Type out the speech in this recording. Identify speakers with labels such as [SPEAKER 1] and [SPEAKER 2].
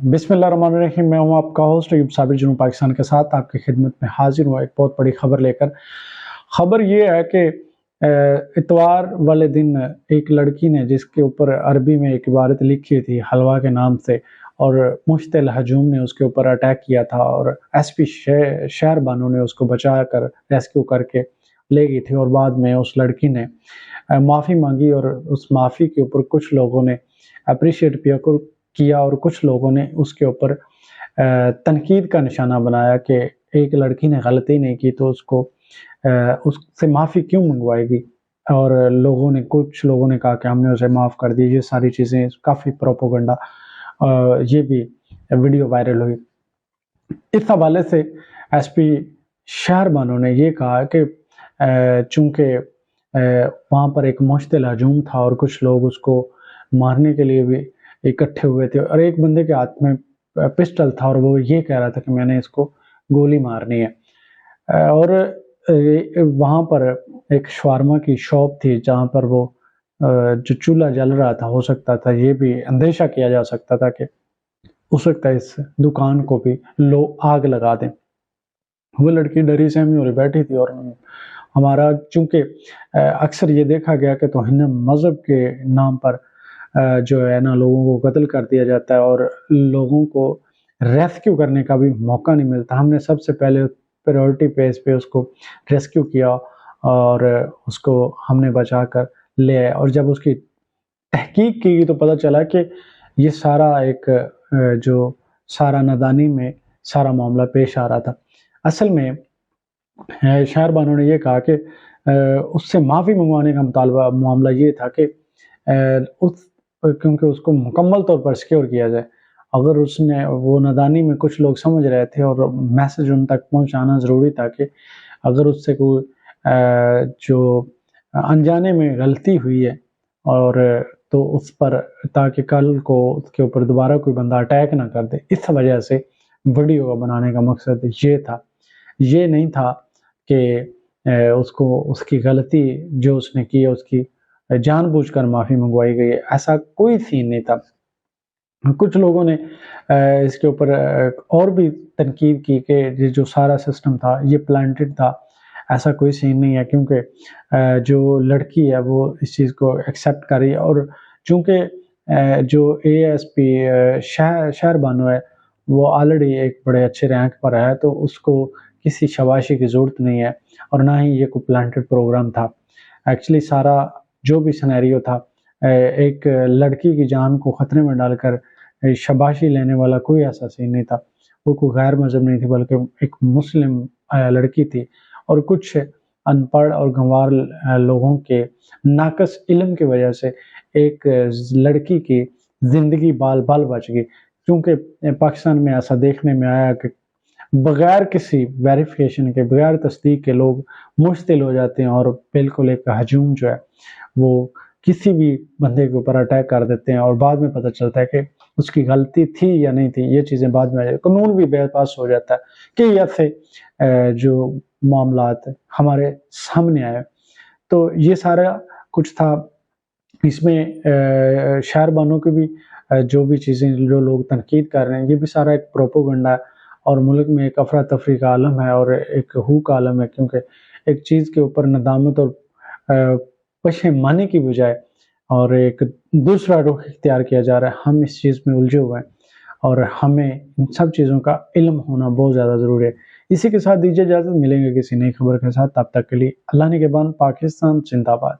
[SPEAKER 1] बिस्मिल्लाहिर्रहमानिर्रहीम। मैं हूँ आपका होस्ट अयूब साबिर जुनून पाकिस्तान के साथ आपकी खिदमत में हाजिर हुआ एक बहुत बड़ी खबर लेकर। खबर ये है कि इतवार वाले दिन एक लड़की ने, जिसके ऊपर अरबी में एक इबारत लिखी थी हलवा के नाम से, और मुश्तिल हजूम ने उसके ऊपर अटैक किया था और एसपी शहर बानो ने उसको बचा कर रेस्क्यू करके ले गई थी। और बाद में उस लड़की ने माफ़ी मांगी और उस माफ़ी के ऊपर कुछ लोगों ने अप्रिशिएट किया और कुछ लोगों ने उसके ऊपर तनकीद का निशाना बनाया कि एक लड़की ने गलती नहीं की तो उससे माफ़ी क्यों मंगवाएगी। और कुछ लोगों ने कहा कि हमने उसे माफ़ कर दिया। ये सारी चीज़ें काफ़ी प्रोपेगेंडा, ये भी वीडियो वायरल हुई। इस हवाले से एसपी शहर बानो ने ये कहा कि चूँकि वहाँ पर एक मुश्तिल हजूम था और कुछ लोग उसको मारने के लिए भी इकट्ठे हुए थे और एक बंदे के हाथ में पिस्टल था और वो ये कह रहा था कि मैंने इसको गोली मारनी है। और वहाँ पर एक शवारमा की शॉप थी जहाँ पर वो जो चूल्हा जल रहा था, हो सकता था ये भी अंदेशा किया जा सकता था कि हो सकता है इस दुकान को भी लोग आग लगा दें। वो लड़की डरी सहमी और बैठी थी। और हमारा चूँकि अक्सर ये देखा गया कि तौहीन मज़हब के नाम पर जो है ना, लोगों को कत्ल कर दिया जाता है और लोगों को रेस्क्यू करने का भी मौका नहीं मिलता। हमने सबसे पहले प्रायोरिटी बेस पे उसको रेस्क्यू किया और उसको हमने बचा कर ले आए। और जब उसकी तहकीक की तो पता चला कि ये सारा एक जो सारा नादानी में सारा मामला पेश आ रहा था। असल में शहर बानो ने ये कहा कि उससे माफ़ी मंगवाने का मामला ये था कि क्योंकि उसको मुकम्मल तौर पर सिक्योर किया जाए। अगर उसने वो नादानी में कुछ लोग समझ रहे थे और मैसेज उन तक पहुंचाना ज़रूरी था कि अगर उससे कोई जो अनजाने में गलती हुई है और तो उस पर, ताकि कल को उसके ऊपर दोबारा कोई बंदा अटैक ना कर दे। इस वजह से वीडियो का बनाने का मकसद ये था, ये नहीं था कि उसको उसकी गलती जो उसने की है उसकी जानबूझकर माफ़ी मंगवाई गई है, ऐसा कोई सीन नहीं था। कुछ लोगों ने इसके ऊपर और भी तनकीद की कि ये जो सारा सिस्टम था ये प्लांटेड था। ऐसा कोई सीन नहीं है, क्योंकि जो लड़की है वो इस चीज़ को एक्सेप्ट कर रही है। और चूँकि जो एएसपी शहर बानो है वो ऑलरेडी एक बड़े अच्छे रैंक पर है, तो उसको किसी शाबाशी की ज़रूरत नहीं है और ना ही ये कोई प्लांटेड प्रोग्राम था। एक्चुअली सारा जो भी सिनेरियो था, एक लड़की की जान को ख़तरे में डालकर शाबाशी लेने वाला कोई ऐसा सीन नहीं था। वो कोई गैर मज़हब नहीं थी, बल्कि एक मुस्लिम लड़की थी। और कुछ अनपढ़ और गंवार लोगों के नाक़स इल्म की वजह से एक लड़की की ज़िंदगी बाल बाल बच गई। क्योंकि पाकिस्तान में ऐसा देखने में आया कि बगैर किसी वेरिफिकेशन के, बगैर तस्दीक के लोग मुश्तिल हो जाते हैं और बिल्कुल एक हजूम जो है वो किसी भी बंदे के ऊपर अटैक कर देते हैं और बाद में पता चलता है कि उसकी गलती थी या नहीं थी। ये चीज़ें बाद में कानून भी बेपास हो जाता है कि ऐसे जो मामलात हमारे सामने आए। तो ये सारा कुछ था। इसमें शहर बानो की भी जो भी चीज़ें जो लोग तनकीद कर रहे हैं, ये भी सारा एक प्रोपेगेंडा है और मुल्क में एक अफरा तफरी का आलम है और एक हू का आलम है। क्योंकि एक चीज़ के ऊपर नदामत और पशेमानी की बजाय और एक दूसरा रुख इख्तियार किया जा रहा है। हम इस चीज़ में उलझे हुए हैं और हमें इन सब चीज़ों का इल्म होना बहुत ज़्यादा ज़रूरी है। इसी के साथ दीजिए इजाज़त, मिलेंगे किसी नई खबर के साथ। तब तक के लिए अल्लाह निगहबान। पाकिस्तान जिंदाबाद।